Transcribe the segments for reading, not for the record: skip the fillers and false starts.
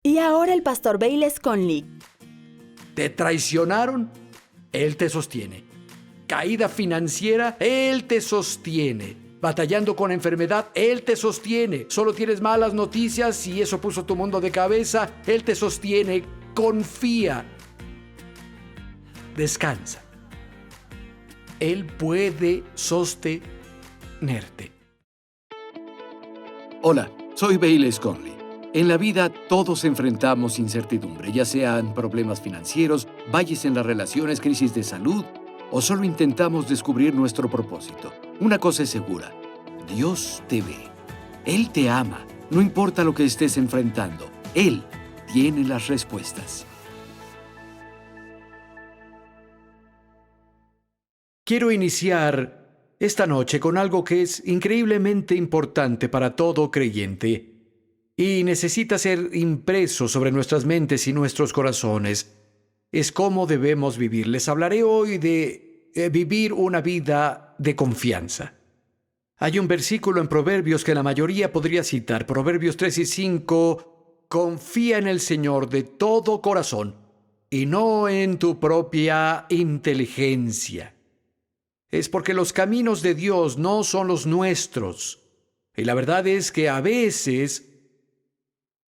Y ahora el pastor Bayless Conley. ¿Te traicionaron? Él te sostiene. Caída financiera, Él te sostiene. Batallando con enfermedad, Él te sostiene. Solo tienes malas noticias y eso puso tu mundo de cabeza, Él te sostiene. Confía. Descansa. Él puede sostenerte. Hola, soy Bayless Conley. En la vida todos enfrentamos incertidumbre, ya sean problemas financieros, valles en las relaciones, crisis de salud, o solo intentamos descubrir nuestro propósito. Una cosa es segura, Dios te ve. Él te ama, no importa lo que estés enfrentando. Él tiene las respuestas. Quiero iniciar esta noche con algo que es increíblemente importante para todo creyente y necesita ser impreso sobre nuestras mentes y nuestros corazones. Es cómo debemos vivir. Les hablaré hoy de vivir una vida de confianza. Hay un versículo en Proverbios que la mayoría podría citar, Proverbios 3 y 5, confía en el Señor de todo corazón y no en tu propia inteligencia. Es porque los caminos de Dios no son los nuestros. Y la verdad es que a veces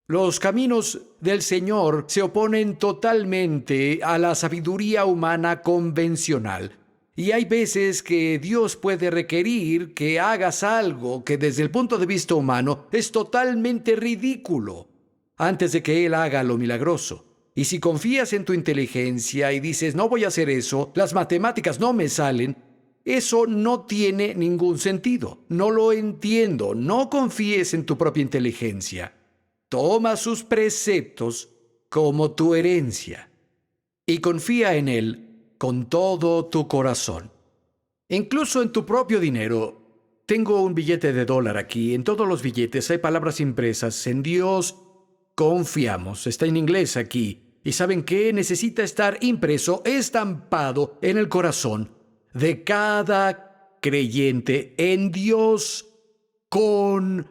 los caminos del Señor se oponen totalmente a la sabiduría humana convencional. Y hay veces que Dios puede requerir que hagas algo que desde el punto de vista humano es totalmente ridículo antes de que Él haga lo milagroso. Y si confías en tu inteligencia y dices, no voy a hacer eso, las matemáticas no me salen, eso no tiene ningún sentido. No lo entiendo. No confíes en tu propia inteligencia. Toma sus preceptos como tu herencia y confía en Él con todo tu corazón. Incluso en tu propio dinero. Tengo un billete de $1 aquí. En todos los billetes hay palabras impresas. En Dios confiamos. Está en inglés aquí. ¿Y saben qué? Necesita estar impreso, estampado en el corazón de cada creyente. En Dios confiamos.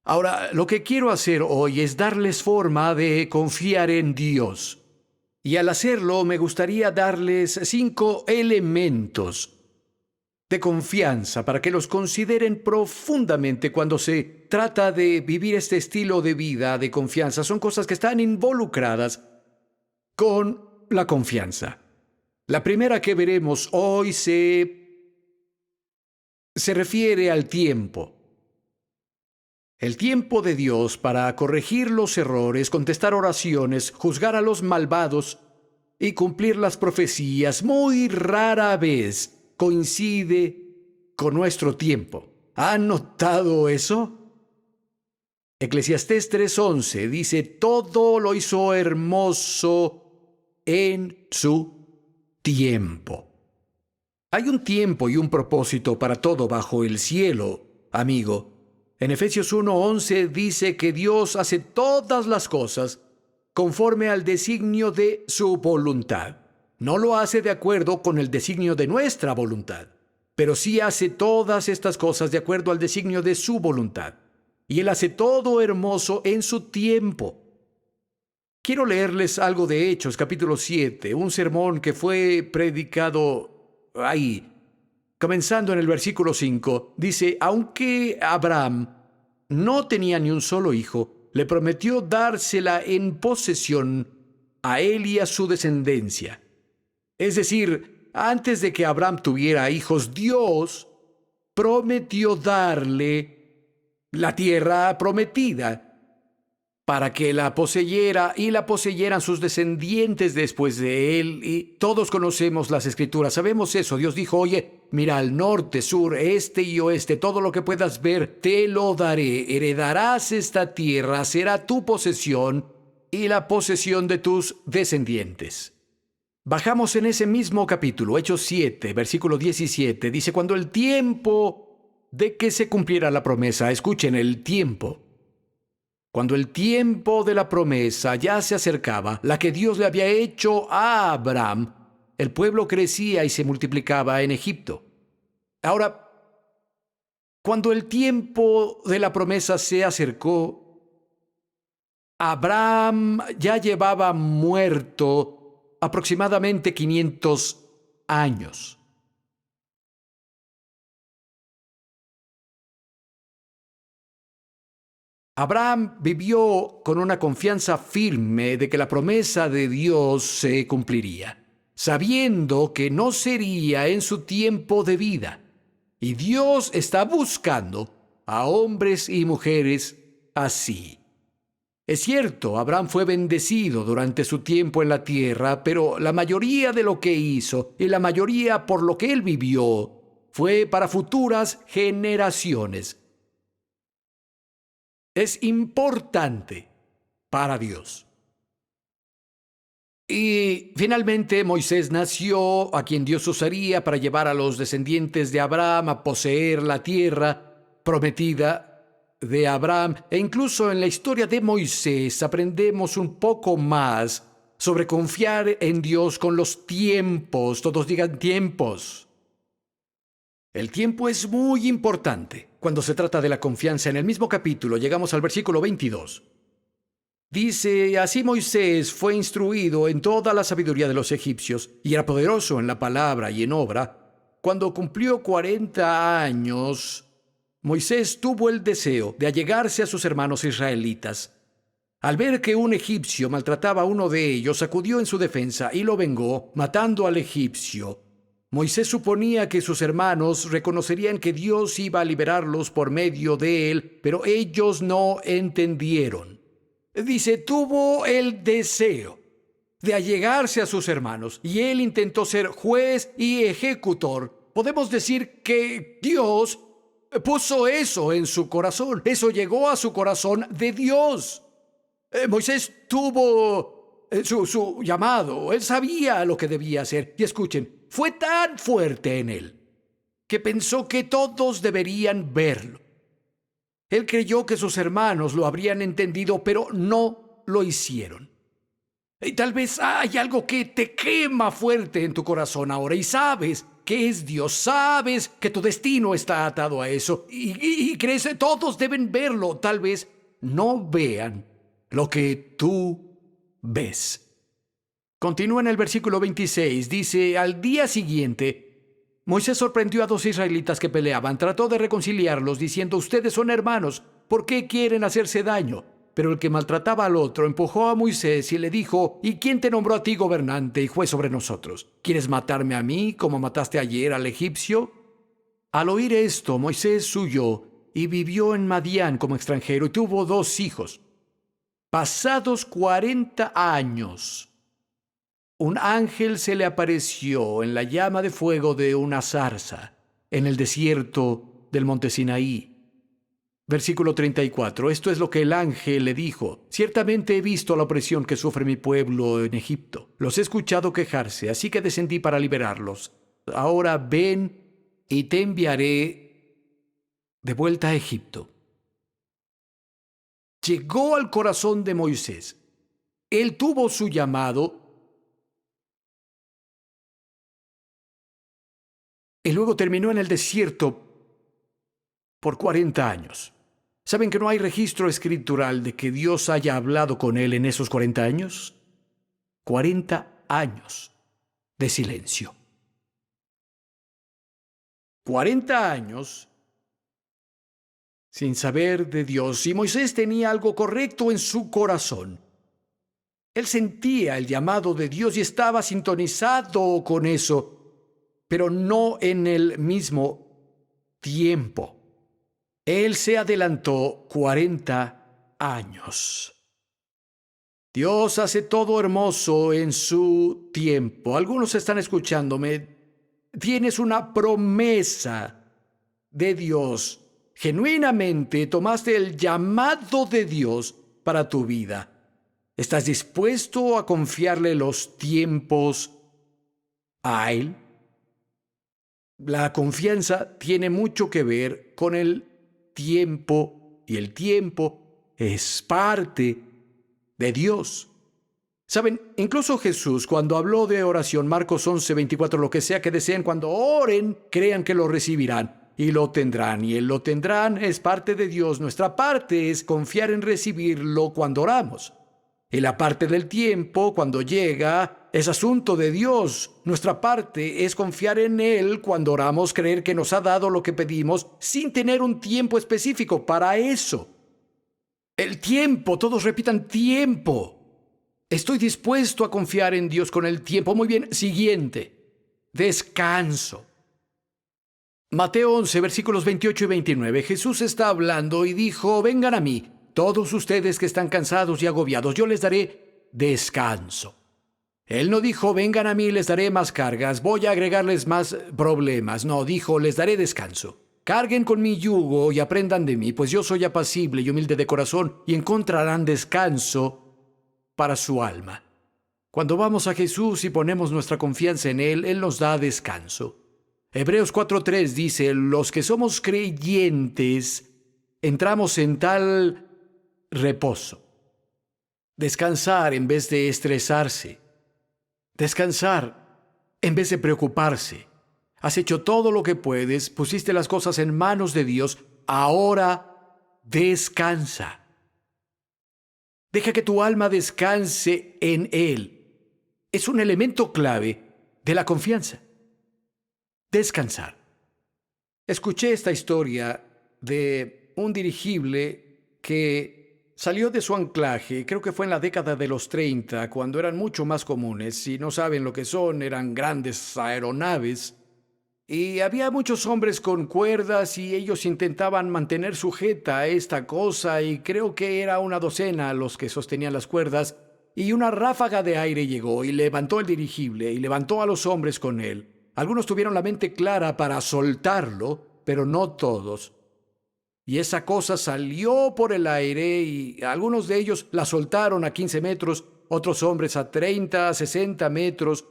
Ahora, lo que quiero hacer hoy es darles forma de confiar en Dios. Y al hacerlo, me gustaría darles 5 elementos de confianza para que los consideren profundamente cuando se trata de vivir este estilo de vida de confianza. Son cosas que están involucradas con la confianza. La primera que veremos hoy se refiere al tiempo. El tiempo de Dios para corregir los errores, contestar oraciones, juzgar a los malvados y cumplir las profecías muy rara vez coincide con nuestro tiempo. ¿Han notado eso? Eclesiastés 3:11 dice, todo lo hizo hermoso en su tiempo. Hay un tiempo y un propósito para todo bajo el cielo, amigo. En Efesios 1:11 dice que Dios hace todas las cosas conforme al designio de su voluntad. No lo hace de acuerdo con el designio de nuestra voluntad, pero sí hace todas estas cosas de acuerdo al designio de su voluntad. Y Él hace todo hermoso en su tiempo. Quiero leerles algo de Hechos, capítulo 7, un sermón que fue predicado ahí. Comenzando en el versículo 5, dice, aunque Abraham no tenía ni un solo hijo, le prometió dársela en posesión a él y a su descendencia. Es decir, antes de que Abraham tuviera hijos, Dios prometió darle la tierra prometida para que la poseyera y la poseyeran sus descendientes después de él. Y todos conocemos las Escrituras, sabemos eso. Dios dijo, oye, mira al norte, sur, este y oeste, todo lo que puedas ver, te lo daré. Heredarás esta tierra, será tu posesión y la posesión de tus descendientes. Bajamos en ese mismo capítulo, Hechos 7, versículo 17, dice, cuando el tiempo de que se cumpliera la promesa, escuchen el tiempo. Cuando el tiempo de la promesa ya se acercaba, la que Dios le había hecho a Abraham, el pueblo crecía y se multiplicaba en Egipto. Ahora, cuando el tiempo de la promesa se acercó, Abraham ya llevaba muerto aproximadamente 500 años. Abraham vivió con una confianza firme de que la promesa de Dios se cumpliría, sabiendo que no sería en su tiempo de vida. Y Dios está buscando a hombres y mujeres así. Es cierto, Abraham fue bendecido durante su tiempo en la tierra, pero la mayoría de lo que hizo y la mayoría por lo que él vivió fue para futuras generaciones. Es importante para Dios. Y finalmente Moisés nació, a quien Dios usaría para llevar a los descendientes de Abraham a poseer la tierra prometida de Abraham. E incluso en la historia de Moisés aprendemos un poco más sobre confiar en Dios con los tiempos. Todos digan tiempos. El tiempo es muy importante cuando se trata de la confianza. En el mismo capítulo llegamos al versículo 22. Dice, así Moisés fue instruido en toda la sabiduría de los egipcios y era poderoso en la palabra y en obra. Cuando cumplió 40 años, Moisés tuvo el deseo de allegarse a sus hermanos israelitas. Al ver que un egipcio maltrataba a uno de ellos, acudió en su defensa y lo vengó, matando al egipcio. Moisés suponía que sus hermanos reconocerían que Dios iba a liberarlos por medio de él, pero ellos no entendieron. Dice, tuvo el deseo de allegarse a sus hermanos y él intentó ser juez y ejecutor. Podemos decir que Dios puso eso en su corazón. Eso llegó a su corazón de Dios. Moisés tuvo su llamado. Él sabía lo que debía hacer. Y escuchen, fue tan fuerte en él que pensó que todos deberían verlo. Él creyó que sus hermanos lo habrían entendido, pero no lo hicieron. Y tal vez hay algo que te quema fuerte en tu corazón ahora y sabes que es Dios, sabes que tu destino está atado a eso y crees que todos deben verlo. Tal vez no vean lo que tú ves. Continúa en el versículo 26, dice, al día siguiente, Moisés sorprendió a 2 israelitas que peleaban. Trató de reconciliarlos diciendo, ustedes son hermanos, ¿por qué quieren hacerse daño? Pero el que maltrataba al otro empujó a Moisés y le dijo, ¿y quién te nombró a ti gobernante y juez sobre nosotros? ¿Quieres matarme a mí como mataste ayer al egipcio? Al oír esto, Moisés huyó y vivió en Madián como extranjero y tuvo 2 hijos. Pasados 40 años, un ángel se le apareció en la llama de fuego de una zarza en el desierto del monte Sinaí. Versículo 34. Esto es lo que el ángel le dijo. Ciertamente he visto la opresión que sufre mi pueblo en Egipto. Los he escuchado quejarse, así que descendí para liberarlos. Ahora ven y te enviaré de vuelta a Egipto. Llegó al corazón de Moisés. Él tuvo su llamado y luego terminó en el desierto por 40 años. ¿Saben que no hay registro escritural de que Dios haya hablado con él en esos 40 años? 40 años de silencio. 40 años sin saber de Dios. Y Moisés tenía algo correcto en su corazón. Él sentía el llamado de Dios y estaba sintonizado con eso, pero no en el mismo tiempo. Él se adelantó 40 años. Dios hace todo hermoso en su tiempo. Algunos están escuchándome. Tienes una promesa de Dios. Genuinamente tomaste el llamado de Dios para tu vida. ¿Estás dispuesto a confiarle los tiempos a Él? La confianza tiene mucho que ver con el tiempo, y el tiempo es parte de Dios. Saben, incluso Jesús, cuando habló de oración, Marcos 11:24, lo que sea que deseen, cuando oren, crean que lo recibirán. y lo tendrán, y el lo tendrán es parte de Dios. Nuestra parte es confiar en recibirlo cuando oramos. Y la parte del tiempo, cuando llega, es asunto de Dios. Nuestra parte es confiar en Él cuando oramos, creer que nos ha dado lo que pedimos sin tener un tiempo específico para eso. El tiempo, todos repitan tiempo. Estoy dispuesto a confiar en Dios con el tiempo. Muy bien, siguiente. Descanso. Mateo 11, versículos 28 y 29. Jesús está hablando y dijo: vengan a mí, todos ustedes que están cansados y agobiados, yo les daré descanso. Él no dijo: vengan a mí, les daré más cargas, voy a agregarles más problemas. No, dijo: les daré descanso. Carguen con mi yugo y aprendan de mí, pues yo soy apacible y humilde de corazón, y encontrarán descanso para su alma. Cuando vamos a Jesús y ponemos nuestra confianza en Él nos da descanso. Hebreos 4:3 dice: los que somos creyentes entramos en tal reposo. Descansar en vez de estresarse. Descansar en vez de preocuparse. Has hecho todo lo que puedes, pusiste las cosas en manos de Dios, ahora descansa. Deja que tu alma descanse en Él. Es un elemento clave de la confianza. Descansar. Escuché esta historia de un dirigible que salió de su anclaje, creo que fue en la década de los 30, cuando eran mucho más comunes. Si no saben lo que son, eran grandes aeronaves. Y había muchos hombres con cuerdas y ellos intentaban mantener sujeta esta cosa, y creo que era una docena los que sostenían las cuerdas, y una ráfaga de aire llegó y levantó el dirigible y levantó a los hombres con él. Algunos tuvieron la mente clara para soltarlo, pero no todos. Y esa cosa salió por el aire y algunos de ellos la soltaron a 15 metros, otros hombres a 30, 60 metros.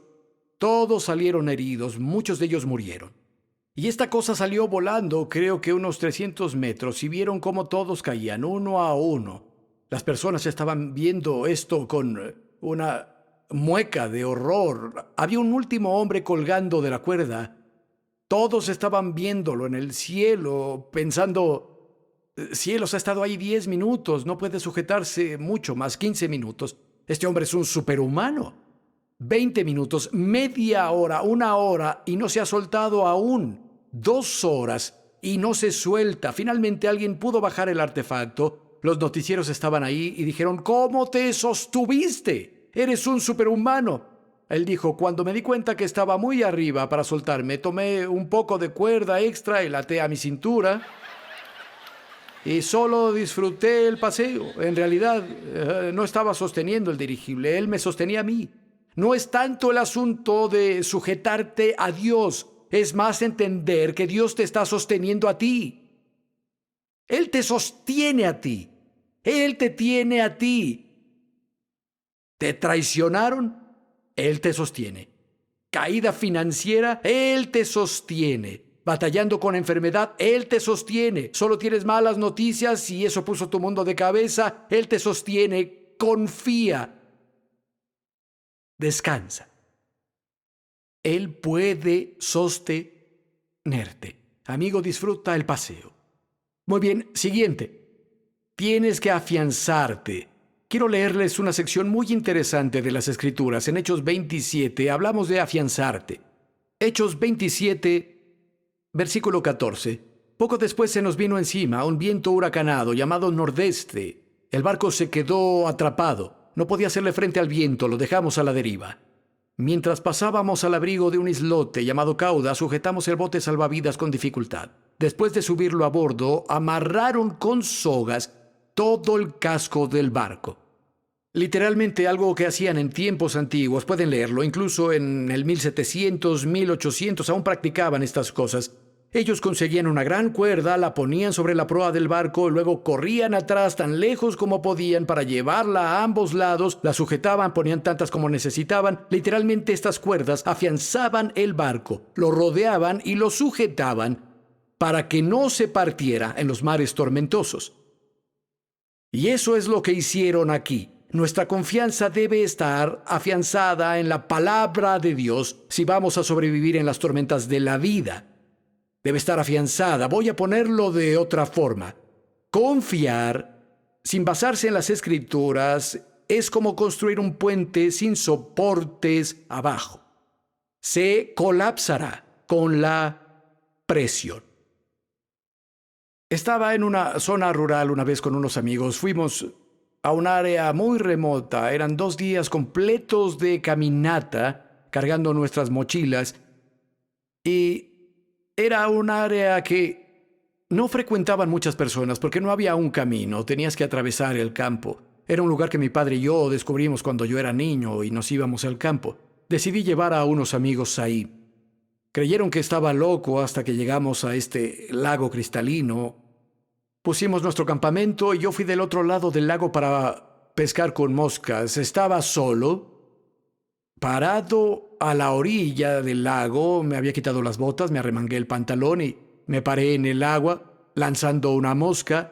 Todos salieron heridos, muchos de ellos murieron. Y esta cosa salió volando, creo que unos 300 metros, y vieron cómo todos caían, uno a uno. Las personas estaban viendo esto con una mueca de horror. Había un último hombre colgando de la cuerda. Todos estaban viéndolo en el cielo, pensando: cielos, ha estado ahí 10 minutos, no puede sujetarse mucho más, 15 minutos. Este hombre es un superhumano. 20 minutos, media hora, una hora, y no se ha soltado aún. 2 horas, y no se suelta. Finalmente alguien pudo bajar el artefacto. Los noticieros estaban ahí y dijeron: ¿cómo te sostuviste? Eres un superhumano. Él dijo: cuando me di cuenta que estaba muy arriba para soltarme, tomé un poco de cuerda extra y la até a mi cintura y solo disfruté el paseo. En realidad, no estaba sosteniendo el dirigible, él me sostenía a mí. No es tanto el asunto de sujetarte a Dios, es más entender que Dios te está sosteniendo a ti. Él te sostiene a ti. Él te tiene a ti. ¿Te traicionaron? Él te sostiene. Caída financiera, Él te sostiene. Batallando con enfermedad, Él te sostiene. Solo tienes malas noticias y eso puso tu mundo de cabeza, Él te sostiene. Confía. Descansa. Él puede sostenerte. Amigo, disfruta el paseo. Muy bien, siguiente. Tienes que afianzarte. Quiero leerles una sección muy interesante de las Escrituras. En Hechos 27 hablamos de afianzarte. Hechos 27, versículo 14. Poco después se nos vino encima un viento huracanado llamado nordeste. El barco se quedó atrapado. No podía hacerle frente al viento, lo dejamos a la deriva. Mientras pasábamos al abrigo de un islote llamado Cauda, sujetamos el bote salvavidas con dificultad. Después de subirlo a bordo, amarraron con sogas todo el casco del barco. Literalmente algo que hacían en tiempos antiguos, pueden leerlo, incluso en el 1700, 1800, aún practicaban estas cosas. Ellos conseguían una gran cuerda, la ponían sobre la proa del barco, luego corrían atrás tan lejos como podían para llevarla a ambos lados, la sujetaban, ponían tantas como necesitaban. Literalmente estas cuerdas afianzaban el barco, lo rodeaban y lo sujetaban para que no se partiera en los mares tormentosos. Y eso es lo que hicieron aquí. Nuestra confianza debe estar afianzada en la palabra de Dios si vamos a sobrevivir en las tormentas de la vida. debe estar afianzada. Voy a ponerlo de otra forma. Confiar, sin basarse en las Escrituras, es como construir un puente sin soportes abajo. Se colapsará con la presión. Estaba en una zona rural una vez con unos amigos. Fuimos a un área muy remota. Eran 2 días completos de caminata, cargando nuestras mochilas. Y era un área que no frecuentaban muchas personas porque no había un camino. Tenías que atravesar el campo. Era un lugar que mi padre y yo descubrimos cuando yo era niño y nos íbamos al campo. Decidí llevar a unos amigos ahí. Creyeron que estaba loco hasta que llegamos a este lago cristalino. Pusimos nuestro campamento y yo fui del otro lado del lago para pescar con moscas. Estaba solo, parado a la orilla del lago. Me había quitado las botas, me arremangué el pantalón y me paré en el agua lanzando una mosca.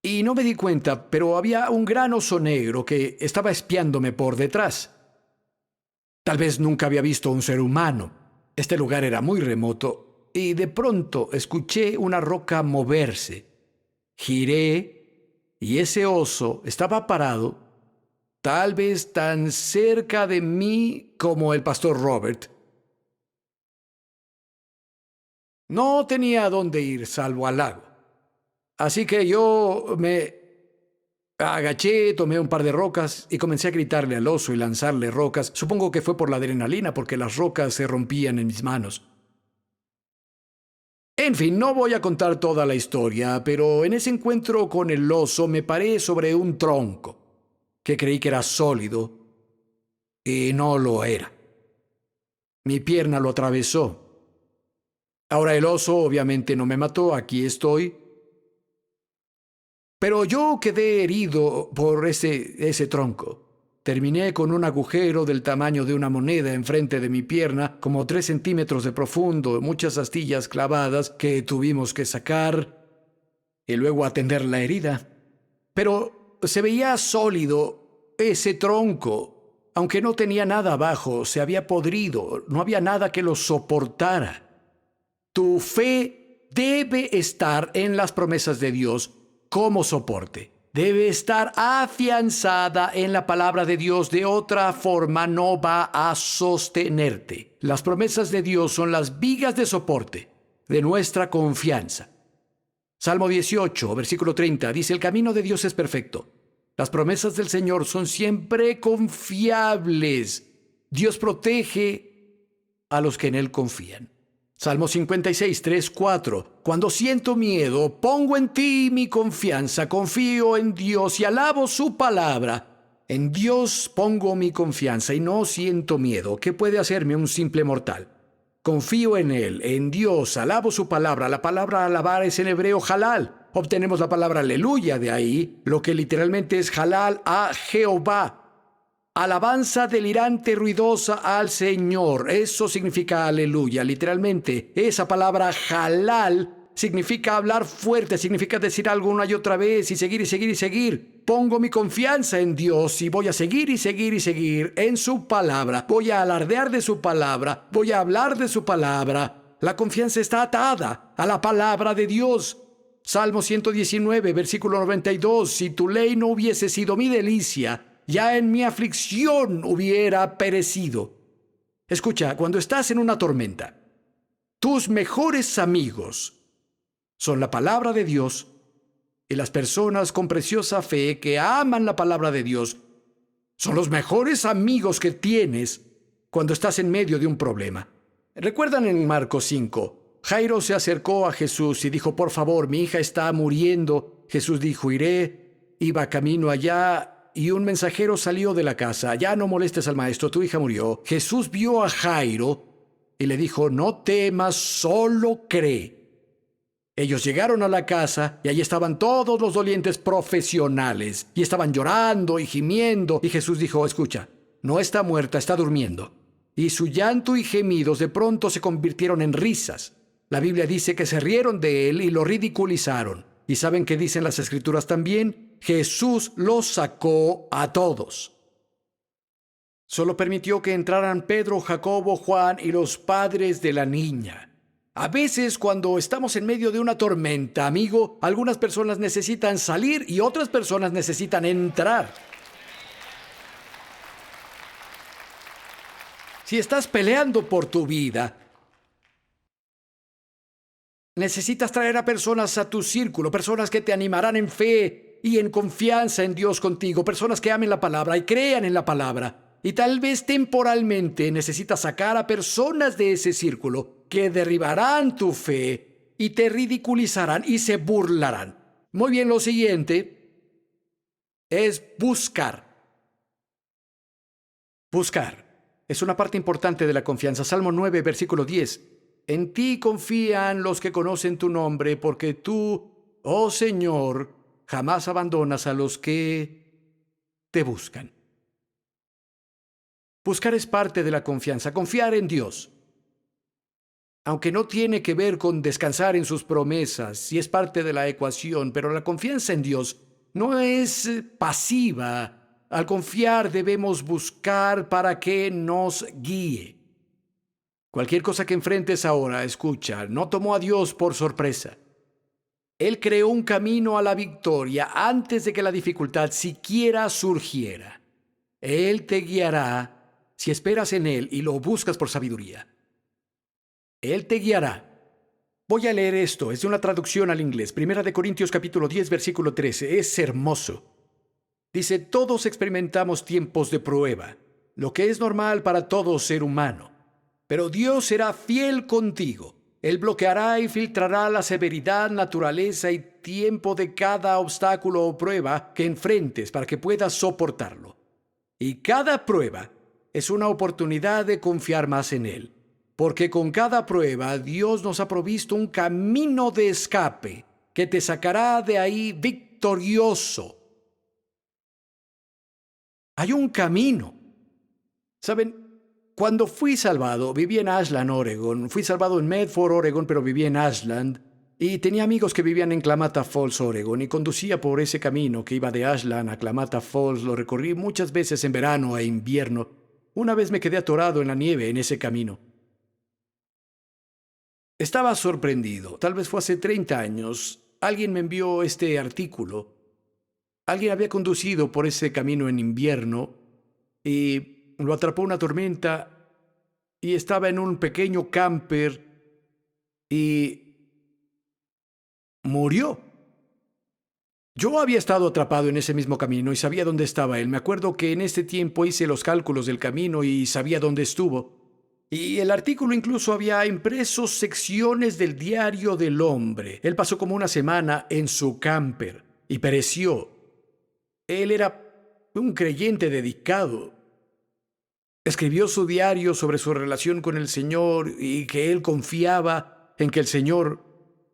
Y no me di cuenta, pero había un gran oso negro que estaba espiándome por detrás. Tal vez nunca había visto un ser humano. Este lugar era muy remoto y de pronto escuché una roca moverse. Giré y ese oso estaba parado, tal vez tan cerca de mí como el pastor Robert. No tenía a dónde ir salvo al lago. Así que yo me agaché, tomé un par de rocas y comencé a gritarle al oso y lanzarle rocas. Supongo que fue por la adrenalina, porque las rocas se rompían en mis manos. En fin, no voy a contar toda la historia, pero en ese encuentro con el oso me paré sobre un tronco, que creí que era sólido, y no lo era. Mi pierna lo atravesó. Ahora el oso obviamente no me mató, aquí estoy. Pero yo quedé herido por ese tronco. Terminé con un agujero del tamaño de una moneda enfrente de mi pierna, como 3 centímetros de profundo, muchas astillas clavadas que tuvimos que sacar y luego atender la herida. Pero se veía sólido ese tronco, aunque no tenía nada abajo, se había podrido, no había nada que lo soportara. Tu fe debe estar en las promesas de Dios como soporte. Debe estar afianzada en la palabra de Dios. De otra forma no va a sostenerte. Las promesas de Dios son las vigas de soporte de nuestra confianza. Salmo 18, versículo 30, dice: el camino de Dios es perfecto. Las promesas del Señor son siempre confiables. Dios protege a los que en Él confían. Salmo 56, 3, 4. Cuando siento miedo, pongo en ti mi confianza, confío en Dios y alabo su palabra. En Dios pongo mi confianza y no siento miedo. ¿Qué puede hacerme un simple mortal? Confío en Él, en Dios, alabo su palabra. La palabra alabar es en hebreo halal. Obtenemos la palabra aleluya de ahí, lo que literalmente es halal a Jehová. Alabanza delirante, ruidosa al Señor. Eso significa aleluya. Literalmente, esa palabra halal significa hablar fuerte, significa decir algo una y otra vez y seguir y seguir y seguir. Pongo mi confianza en Dios y voy a seguir y seguir y seguir en su palabra. Voy a alardear de su palabra. Voy a hablar de su palabra. La confianza está atada a la palabra de Dios. Salmo 119, versículo 92. Si tu ley no hubiese sido mi delicia, ya en mi aflicción hubiera perecido. Escucha, cuando estás en una tormenta, tus mejores amigos son la palabra de Dios y las personas con preciosa fe que aman la palabra de Dios son los mejores amigos que tienes cuando estás en medio de un problema. ¿Recuerdan en Marcos 5? Jairo se acercó a Jesús y dijo: por favor, mi hija está muriendo. Jesús dijo: iré. Iba camino allá y un mensajero salió de la casa. Ya no molestes al maestro, tu hija murió. Jesús vio a Jairo y le dijo: no temas, solo cree. Ellos llegaron a la casa y allí estaban todos los dolientes profesionales y estaban llorando y gimiendo. Y Jesús dijo: escucha, no está muerta, está durmiendo. Y su llanto y gemidos de pronto se convirtieron en risas. La Biblia dice que se rieron de él y lo ridiculizaron. ¿Y saben qué dicen las Escrituras también? Jesús los sacó a todos. Solo permitió que entraran Pedro, Jacobo, Juan y los padres de la niña. A veces cuando estamos en medio de una tormenta, amigo, algunas personas necesitan salir y otras personas necesitan entrar. Si estás peleando por tu vida, necesitas traer a personas a tu círculo, personas que te animarán en fe y en confianza en Dios contigo, personas que amen la palabra y crean en la palabra. Y tal vez temporalmente necesitas sacar a personas de ese círculo que derribarán tu fe y te ridiculizarán y se burlarán. Muy bien, lo siguiente es buscar. Buscar es una parte importante de la confianza. Salmo 9, versículo 10. En ti confían los que conocen tu nombre, porque tú, oh Señor, jamás abandonas a los que te buscan. Buscar es parte de la confianza, confiar en Dios. Aunque no tiene que ver con descansar en sus promesas, sí es parte de la ecuación, pero la confianza en Dios no es pasiva. Al confiar debemos buscar para que nos guíe. Cualquier cosa que enfrentes ahora, escucha, no tomó a Dios por sorpresa. Él creó un camino a la victoria antes de que la dificultad siquiera surgiera. Él te guiará si esperas en Él y lo buscas por sabiduría. Él te guiará. Voy a leer esto, es de una traducción al inglés. 1 Corintios capítulo 10, versículo 13. Es hermoso. Dice, todos experimentamos tiempos de prueba, lo que es normal para todo ser humano. Pero Dios será fiel contigo. Él bloqueará y filtrará la severidad, naturaleza y tiempo de cada obstáculo o prueba que enfrentes para que puedas soportarlo. Y cada prueba es una oportunidad de confiar más en Él. Porque con cada prueba Dios nos ha provisto un camino de escape que te sacará de ahí victorioso. Hay un camino. ¿Saben? Cuando fui salvado, viví en Ashland, Oregon. Fui salvado en Medford, Oregon, pero viví en Ashland. Y tenía amigos que vivían en Klamath Falls, Oregon, y conducía por ese camino que iba de Ashland a Klamath Falls. Lo recorrí muchas veces en verano e invierno. Una vez me quedé atorado en la nieve en ese camino. Estaba sorprendido. Tal vez fue hace 30 años. Alguien me envió este artículo. Alguien había conducido por ese camino en invierno y lo atrapó una tormenta y estaba en un pequeño camper y murió. Yo había estado atrapado en ese mismo camino y sabía dónde estaba él. Me acuerdo que en ese tiempo hice los cálculos del camino y sabía dónde estuvo. Y el artículo incluso había impreso secciones del diario del hombre. Él pasó como una semana en su camper y pereció. Él era un creyente dedicado. Escribió su diario sobre su relación con el Señor y que él confiaba en que el Señor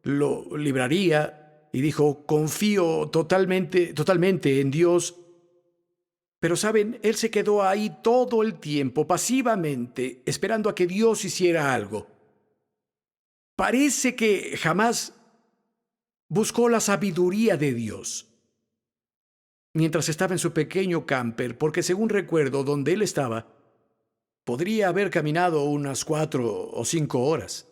lo libraría. Y dijo, confío totalmente en Dios. Pero saben, él se quedó ahí todo el tiempo, pasivamente, esperando a que Dios hiciera algo. Parece que jamás buscó la sabiduría de Dios mientras estaba en su pequeño camper, porque según recuerdo, donde él estaba, podría haber caminado unas 4 o 5 horas.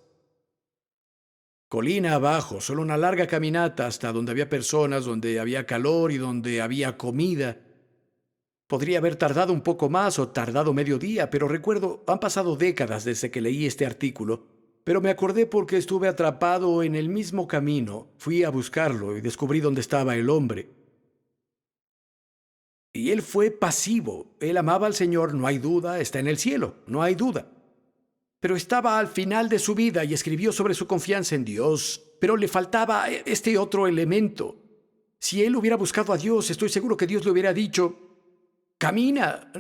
Colina abajo, solo una larga caminata hasta donde había personas, donde había calor y donde había comida. Podría haber tardado un poco más o tardado medio día, pero recuerdo, han pasado décadas desde que leí este artículo, pero me acordé porque estuve atrapado en el mismo camino. Fui a buscarlo y descubrí dónde estaba el hombre. Y él fue pasivo. Él amaba al Señor, no hay duda, está en el cielo, no hay duda. Pero estaba al final de su vida y escribió sobre su confianza en Dios, pero le faltaba este otro elemento. Si él hubiera buscado a Dios, estoy seguro que Dios le hubiera dicho, camina,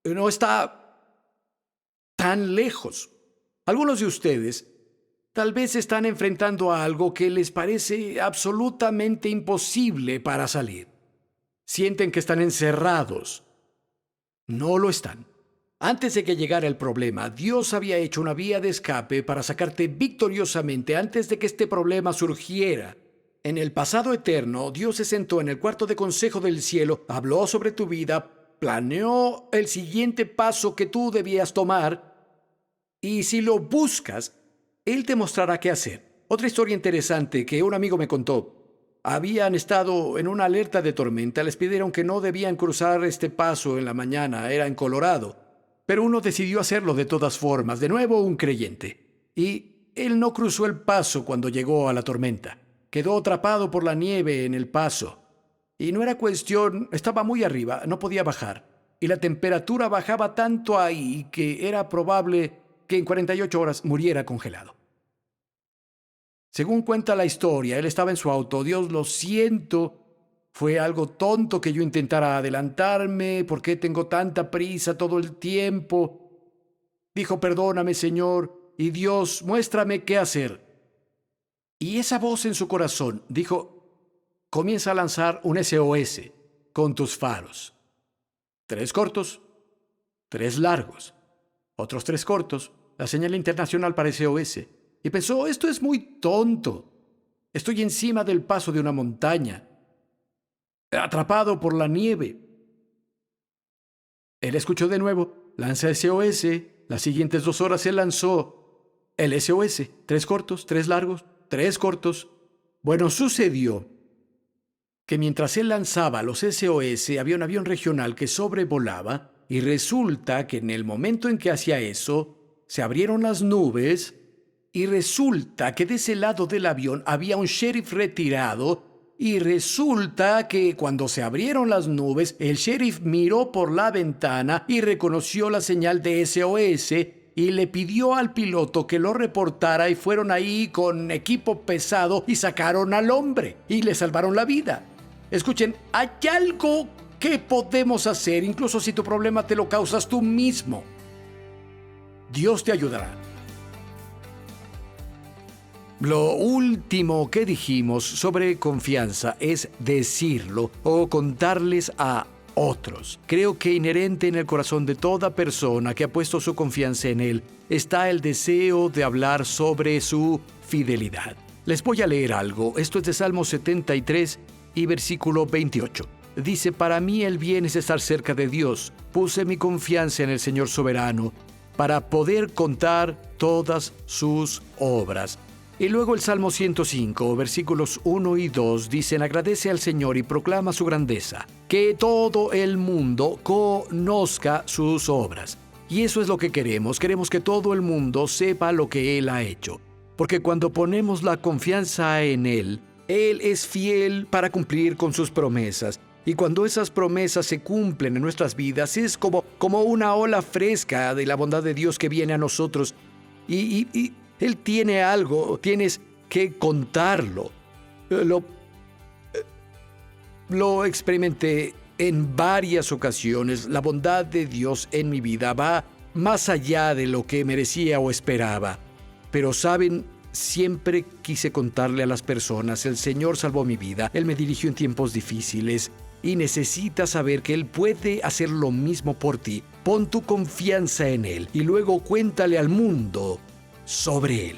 no está tan lejos. Algunos de ustedes tal vez están enfrentando a algo que les parece absolutamente imposible para salir. Sienten que están encerrados. No lo están. Antes de que llegara el problema, Dios había hecho una vía de escape para sacarte victoriosamente antes de que este problema surgiera. En el pasado eterno, Dios se sentó en el cuarto de consejo del cielo, habló sobre tu vida, planeó el siguiente paso que tú debías tomar, y si lo buscas, Él te mostrará qué hacer. Otra historia interesante que un amigo me contó. Habían estado en una alerta de tormenta. Les pidieron que no debían cruzar este paso en la mañana. Era en Colorado. Pero uno decidió hacerlo de todas formas. De nuevo, un creyente. Y él no cruzó el paso cuando llegó a la tormenta. Quedó atrapado por la nieve en el paso. Y no era cuestión, estaba muy arriba, no podía bajar. Y la temperatura bajaba tanto ahí que era probable que en 48 horas muriera congelado. Según cuenta la historia, él estaba en su auto. Dios, lo siento, fue algo tonto que yo intentara adelantarme. ¿Por qué tengo tanta prisa todo el tiempo? Dijo, perdóname, Señor, y Dios, muéstrame qué hacer. Y esa voz en su corazón dijo, comienza a lanzar un SOS con tus faros. 3 cortos, 3 largos, otros 3 cortos, la señal internacional para SOS. Y pensó, esto es muy tonto. Estoy encima del paso de una montaña, atrapado por la nieve. Él escuchó de nuevo, lanza SOS. Las siguientes 2 horas él lanzó el SOS. 3 cortos, 3 largos, 3 cortos. Bueno, sucedió que mientras él lanzaba los SOS, había un avión regional que sobrevolaba y resulta que en el momento en que hacía eso, se abrieron las nubes y resulta que de ese lado del avión había un sheriff retirado y resulta que cuando se abrieron las nubes, el sheriff miró por la ventana y reconoció la señal de SOS y le pidió al piloto que lo reportara y fueron ahí con equipo pesado y sacaron al hombre y le salvaron la vida. Escuchen, hay algo que podemos hacer, incluso si tu problema te lo causas tú mismo. Dios te ayudará. Lo último que dijimos sobre confianza es decirlo o contarles a otros. Creo que inherente en el corazón de toda persona que ha puesto su confianza en Él está el deseo de hablar sobre su fidelidad. Les voy a leer algo. Esto es de Salmo 73 y versículo 28. Dice, para mí el bien es estar cerca de Dios. Puse mi confianza en el Señor soberano para poder contar todas sus obras. Y luego el Salmo 105, versículos 1 y 2 dicen, agradece al Señor y proclama su grandeza, que todo el mundo conozca sus obras. Y eso es lo que queremos que todo el mundo sepa lo que Él ha hecho. Porque cuando ponemos la confianza en Él, Él es fiel para cumplir con sus promesas. Y cuando esas promesas se cumplen en nuestras vidas, es como una ola fresca de la bondad de Dios que viene a nosotros. Y Él tiene algo, tienes que contarlo. Lo experimenté en varias ocasiones. La bondad de Dios en mi vida va más allá de lo que merecía o esperaba. Pero saben, siempre quise contarle a las personas, el Señor salvó mi vida, Él me dirigió en tiempos difíciles y necesitas saber que Él puede hacer lo mismo por ti. Pon tu confianza en Él y luego cuéntale al mundo sobre Él.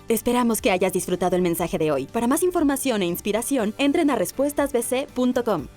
Esperamos que hayas disfrutado el mensaje de hoy. Para más información e inspiración, entren a respuestasbc.com.